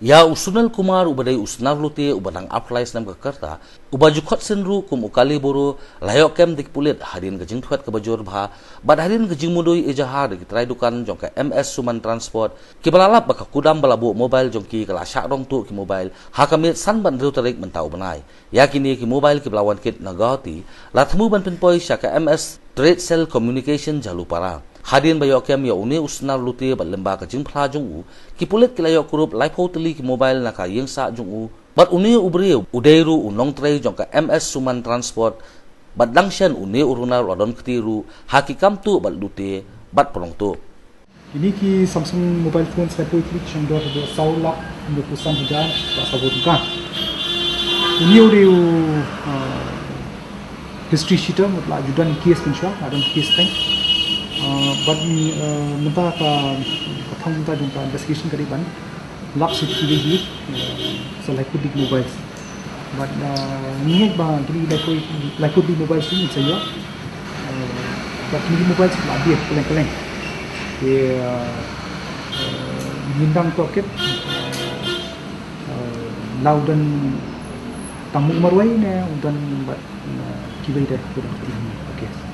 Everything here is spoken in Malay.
Ya usunal kumar ubadai usnar lute ubadang uplais nam Jakarta ubajukot senru kum ukali boru layok kem dik pulit hadin kejing tuat ke bajur bha bad hadin kejing mudui ejahar dik trai dukan jong ke MS Suman Transport ki balalap baka kudam balabu mobile jong ki kala syak rong tu ki mobile hakamit san ban ru tarik mentau benai yakini ki mobile ki belawan kit nagati latmu ban penpoi syak ke MS Trade Cell Communication jalu parang hadin bayok kem ya uni usnar lute bat lemba ka jing phla jong u ki pulit ki layok kurup lai teli ki mobile na ka yeng sa jong u bat uni ubri udairu unong trei jong ka MS Suman Transport bat dangshan uni uruna rodon ketiru hakikam tu bat lute bat prong tu ini ki Samsung mobile phone sai poi klik chang do saulak ndo kusan hujan ba sabut ka ini uriu history sheet मतलब जुड़न केस कंशा आदम केस तंग but minta kathang minta jumpa investigation kari ban lak sit kili selai put dik mobile but ninget ba kini lai put dik mobile sini saya but kini mobile la dia keleng ye mindang pocket laudan tamu marwai ne udan bat kibai dah kurang tinggi okay